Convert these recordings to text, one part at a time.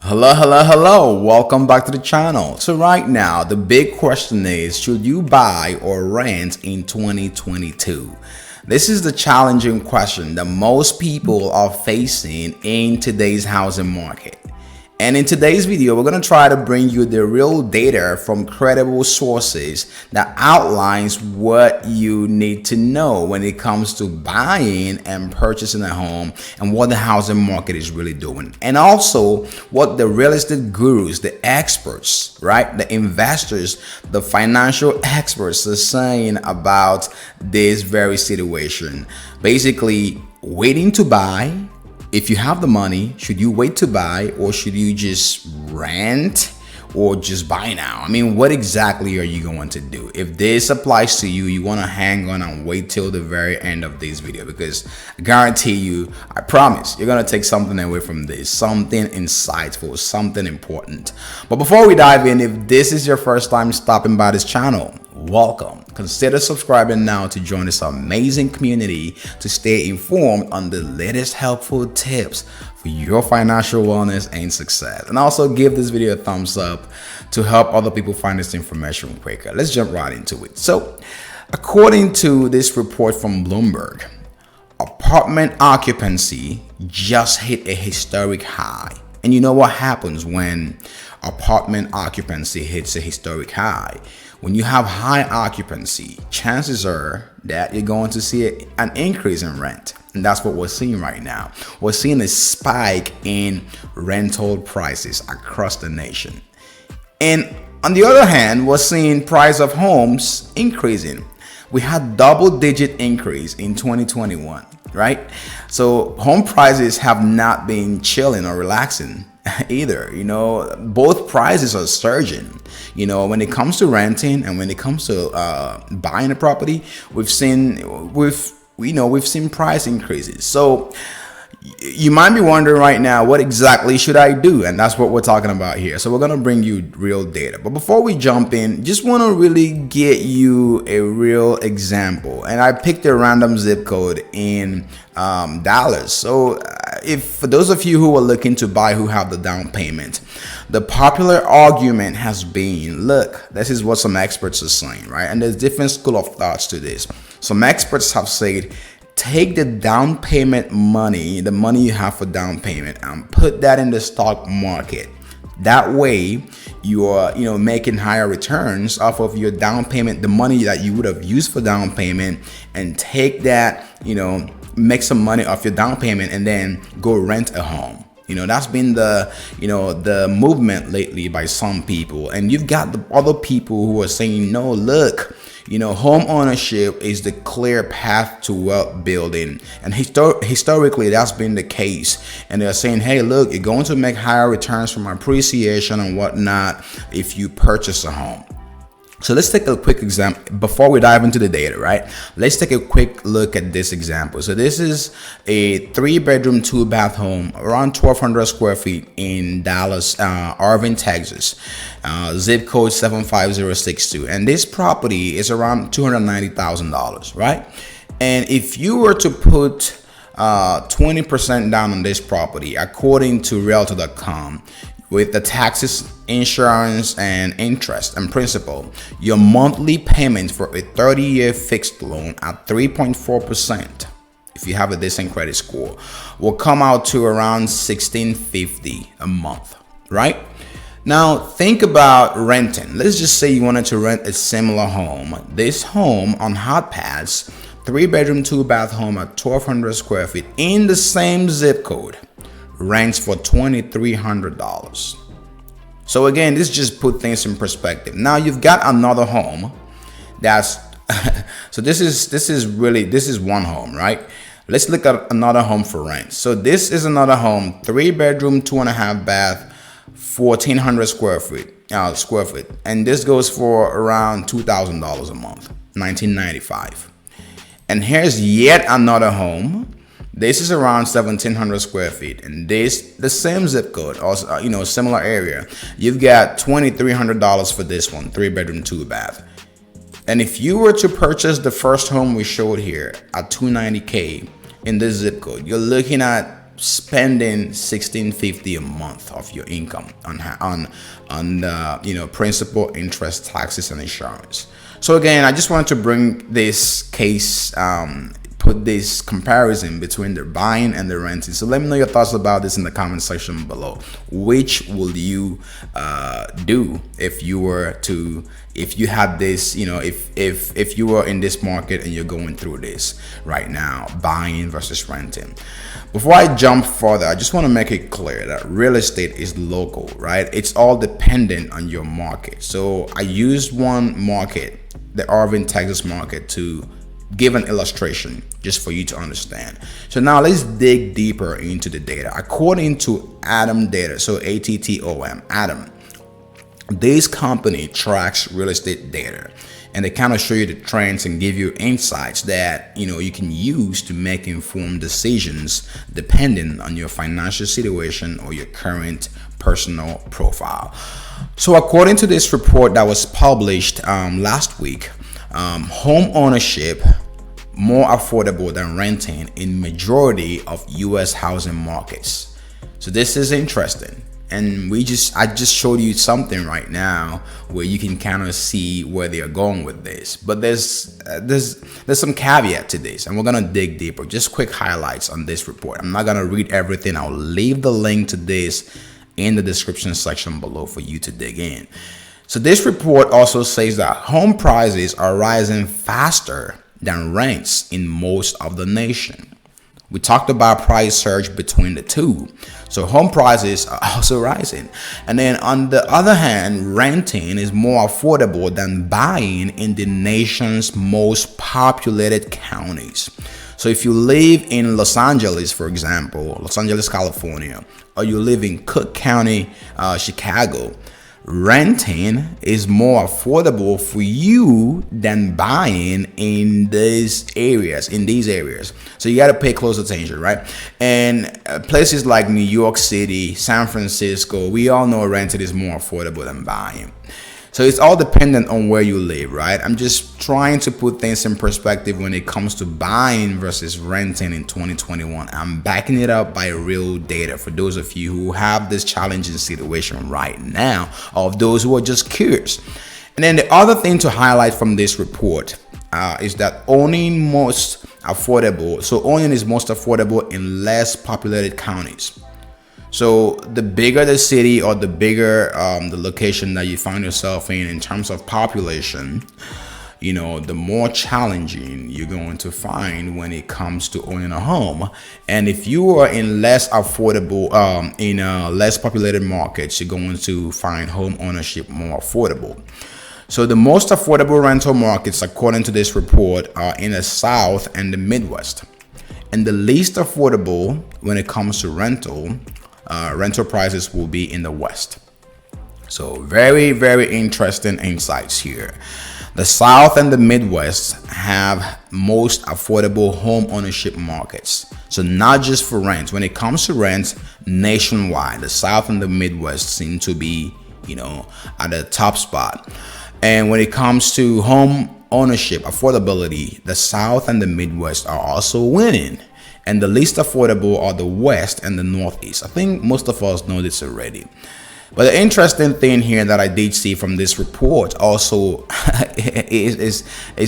Hello. Welcome back to the channel. So right now, the big question is, should you buy or rent in 2022? This is the challenging question that most people are facing in today's housing market. And in today's video, we're going to try to bring you the real data from credible sources that outlines what you need to know when it comes to buying and purchasing a home and what the housing market is really doing. And also what the real estate gurus, the experts, right? The investors, the financial experts are saying about this very situation. Basically, waiting to buy. If you have the money, should you wait to buy or should you just rent or just buy now? I mean, what exactly are you going to do? If this applies to you, you want to hang on and wait till the very end of this video, because I guarantee you, I promise, you're going to take something away from this, something insightful, something important. But before we dive in, if this is your first time stopping by this channel, welcome. Consider subscribing now to join this amazing community to stay informed on the latest helpful tips for your financial wellness and success. And also give this video a thumbs up to help other people find this information quicker. Let's jump right into it. So, according to this report from Bloomberg, apartment occupancy just hit a historic high. And you know what happens when apartment occupancy hits a historic high? When you have high occupancy, chances are that you're going to see an increase in rent. And that's what we're seeing right now. We're seeing a spike in rental prices across the nation. And on the other hand, we're seeing price of homes increasing. We had double-digit increase in 2021, right? So home prices have not been chilling or relaxing either. You know, both prices are surging. You know, when it comes to renting and when it comes to buying a property, we've seen price increases. So you might be wondering right now, what exactly should I do? And that's what we're talking about here. So we're going to bring you real data. But before we jump in, just want to really get you a real example. And I picked a random zip code in Dallas. So if for those of you who are looking to buy who have the down payment, the popular argument has been, look, this is what some experts are saying, right? And there's different school of thoughts to this. Some experts have said, take the down payment money, the money you have for down payment, and put that in the stock market. That way, you are, making higher returns off of your down payment, the money that you would have used for down payment, and take that, make some money off your down payment and then go rent a home. That's been the movement lately by some people. And you've got the other people who are saying, no, look, home ownership is the clear path to wealth building. And historically, that's been the case. And they're saying, hey, look, you're going to make higher returns from appreciation and whatnot if you purchase a home. So let's take a quick example before we dive into the data, right? Let's take a quick look at this example. So this is a 3-bedroom, 2-bath home around 1,200 square feet in Dallas, Irving, Texas, zip code 75062. And this property is around $290,000, right? And if you were to put 20% down on this property, according to Realtor.com, with the taxes, insurance, and interest and principal, your monthly payment for a 30-year fixed loan at 3.4%, if you have a decent credit score, will come out to around $1,650 a month, right? Now, think about renting. Let's just say you wanted to rent a similar home. This home on Hot Pads, 3-bedroom, 2-bath home at 1,200 square feet in the same zip code, rents for $2,300. So again, this just put things in perspective. Now you've got another home that's so this is one home, right? Let's look at another home for rent. So this is another home, 3-bedroom, 2.5 bath, 1,400 square feet, and this goes for around $2,000 a month, $1,995. And here's yet another home. This is around 1,700 square feet, and the same zip code, also, similar area. You've got $2,300 for this one, 3-bedroom, 2-bath. And if you were to purchase the first home we showed here at $290K in this zip code, you're looking at spending $16.50 a month of your income on principal, interest, taxes, and insurance. So again, I just wanted to bring this case, put this comparison between the buying and the renting. So let me know your thoughts about this in the comment section below. Which will you do if you had this, if you were in this market and you're going through this right now, buying versus renting? Before I jump further, I just want to make it clear that real estate is local, right? It's all dependent on your market. So I used one market, the Irving, Texas market, to give an illustration just for you to understand. So now let's dig deeper into the data. According to Atom data, so ATTOM, Atom, this company tracks real estate data, and they kind of show you the trends and give you insights that you can use to make informed decisions depending on your financial situation or your current personal profile. So according to this report that was published last week, home ownership more affordable than renting in majority of US housing markets. So this is interesting, and I just showed you something right now where you can kind of see where they are going with this. But there's some caveat to this, and we're gonna dig deeper. Just quick highlights on this report. I'm not gonna read everything. I'll leave the link to this in the description section below for you to dig in. So this report also says that home prices are rising faster than rents in most of the nation. We talked about price surge between the two. So home prices are also rising. And then on the other hand, renting is more affordable than buying in the nation's most populated counties. So if you live in Los Angeles, for example, Los Angeles, California, or you live in Cook County, Chicago, renting is more affordable for you than buying in these areas. So you got to pay close attention, right? And places like New York City, San Francisco, we all know renting is more affordable than buying. So it's all dependent on where you live, right? I'm just trying to put things in perspective when it comes to buying versus renting in 2021. I'm backing it up by real data for those of you who have this challenging situation right now, or those who are just curious. And then the other thing to highlight from this report is that owning is most affordable in less populated counties. So the bigger the city or the bigger the location that you find yourself in terms of population, the more challenging you're going to find when it comes to owning a home. And if you are in less affordable, less populated markets, you're going to find home ownership more affordable. So the most affordable rental markets, according to this report, are in the South and the Midwest. And the least affordable when it comes to rental prices will be in the West. So very, very interesting insights here. The South and the Midwest have most affordable home ownership markets. So not just for rent. When it comes to rent nationwide, the South and the Midwest seem to be, at the top spot. And when it comes to home ownership affordability, the South and the Midwest are also winning. And the least affordable are the West and the Northeast. I think most of us know this already. But the interesting thing here that I did see from this report also is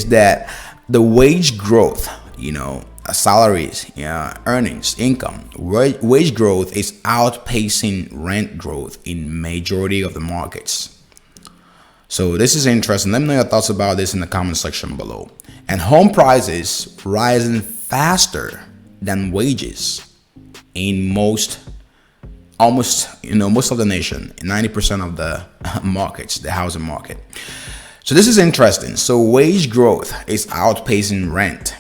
that the wage growth, salaries, earnings, income, wage growth is outpacing rent growth in majority of the markets. So this is interesting. Let me know your thoughts about this in the comment section below. And home prices rising faster than wages in most of the nation, 90% of the markets, the housing market. So this is interesting. So wage growth is outpacing rent,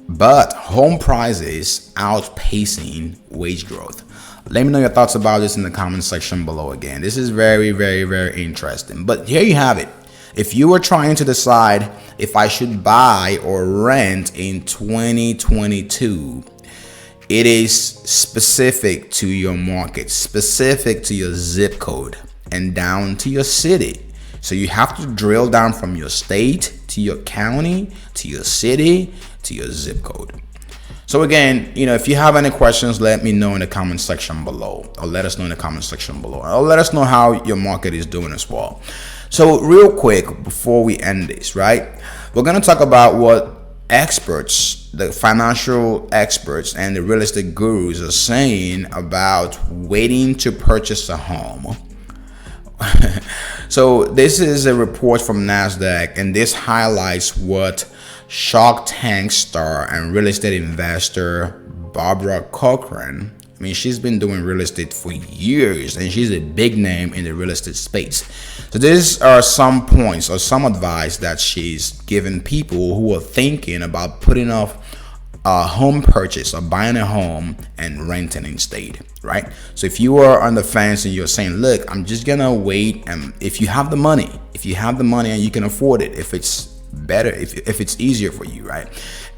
but home prices outpacing wage growth. Let me know your thoughts about this in the comment section below. Again, this is very, very, very interesting. But here you have it. If you were trying to decide if I should buy or rent in 2022, it is specific to your market, specific to your zip code, and down to your city. So you have to drill down from your state to your county to your city to your zip code. So again, if you have any questions, let me know in the comment section below, or let us know in the comment section below, or let us know how your market is doing as well. So real quick, before we end this, right, we're going to talk about what experts, the financial experts and the real estate gurus are saying about waiting to purchase a home. So this is a report from NASDAQ, and this highlights what Shark Tank star and real estate investor Barbara Corcoran, I mean, she's been doing real estate for years, and she's a big name in the real estate space. So these are some points or some advice that she's given people who are thinking about putting off a home purchase or buying a home and renting instead, right? So if you are on the fence and you're saying, look, I'm just gonna wait, and if you have the money and you can afford it, if it's better, if it's easier for you, right,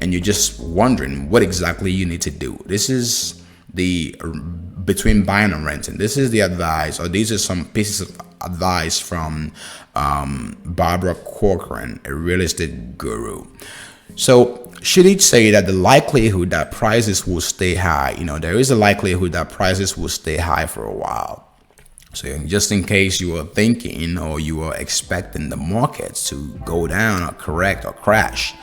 and you're just wondering what exactly you need to do, this is the between buying and renting, this is the advice, or these are some pieces of advice from Barbara Corcoran, a real estate guru. So should it say that the likelihood that prices will stay high, there is a likelihood that prices will stay high for a while. So just in case you are thinking or you are expecting the markets to go down or correct or crash,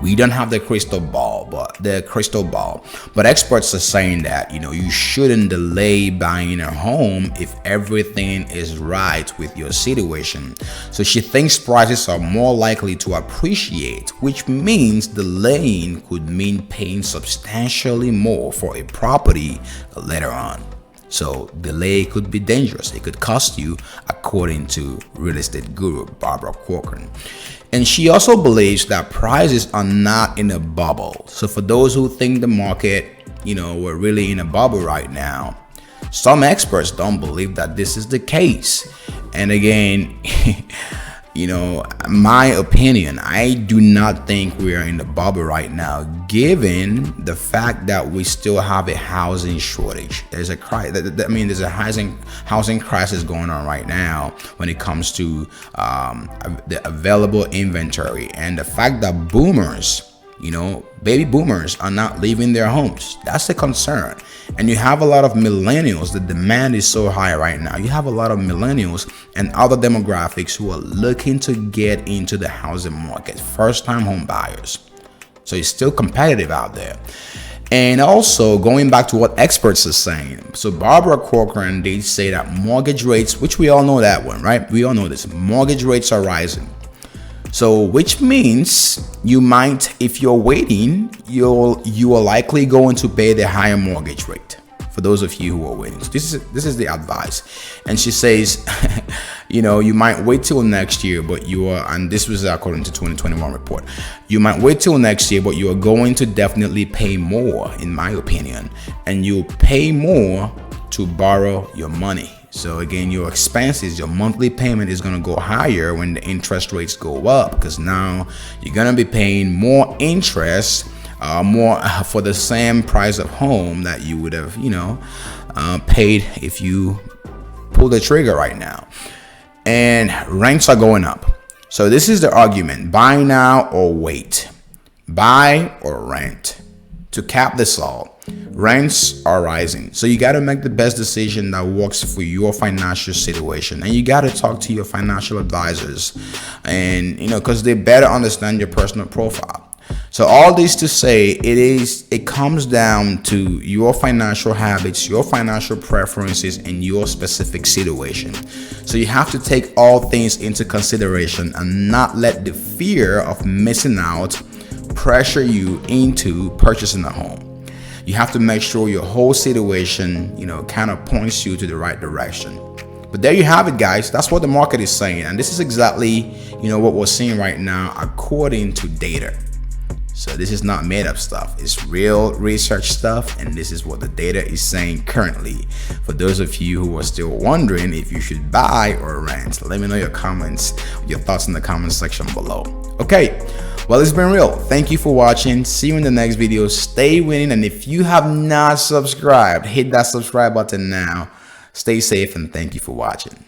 we don't have the crystal ball, but experts are saying that you shouldn't delay buying a home if everything is right with your situation. So she thinks prices are more likely to appreciate, which means delaying could mean paying substantially more for a property later on. So delay could be dangerous. It could cost you, according to real estate guru Barbara Corcoran. And she also believes that prices are not in a bubble. So for those who think the market, we're really in a bubble right now, some experts don't believe that this is the case. And again, my opinion, I do not think we are in the bubble right now, given the fact that we still have a housing shortage. There's a there's a housing crisis going on right now when it comes to the available inventory, and the fact that boomers, baby boomers are not leaving their homes. That's a concern. And you have a lot of millennials. The demand is so high right now. You have a lot of millennials and other demographics who are looking to get into the housing market, first-time home buyers. So it's still competitive out there. And also, going back to what experts are saying, so Barbara Corcoran, they say that mortgage rates, which we all know that one, right? We all know this. Mortgage rates are rising. So which means you might, if you're waiting, you are likely going to pay the higher mortgage rate. For those of you who are waiting, so this is the advice. And she says, you might wait till next year, but and this was according to 2021 report, you might wait till next year, but you are going to definitely pay more, in my opinion, and you'll pay more to borrow your money. So again, your expenses, your monthly payment is going to go higher when the interest rates go up, because now you're going to be paying more interest, more for the same price of home that you would have, paid if you pull the trigger right now. And rents are going up. So this is the argument: buy now or wait, buy or rent. To cap this all, rents are rising. So you got to make the best decision that works for your financial situation. And you got to talk to your financial advisors, and because they better understand your personal profile. So all this to say, it comes down to your financial habits, your financial preferences, and your specific situation. So you have to take all things into consideration and not let the fear of missing out pressure you into purchasing a home. You have to make sure your whole situation, kind of points you to the right direction. But there you have it, guys. That's what the market is saying. And this is exactly, what we're seeing right now according to data. So this is not made up stuff. It's real research stuff. And this is what the data is saying currently. For those of you who are still wondering if you should buy or rent, let me know your comments, your thoughts in the comment section below. Okay. Well, it's been real. Thank you for watching. See you in the next video. Stay winning. And if you have not subscribed, hit that subscribe button now. Stay safe, and thank you for watching.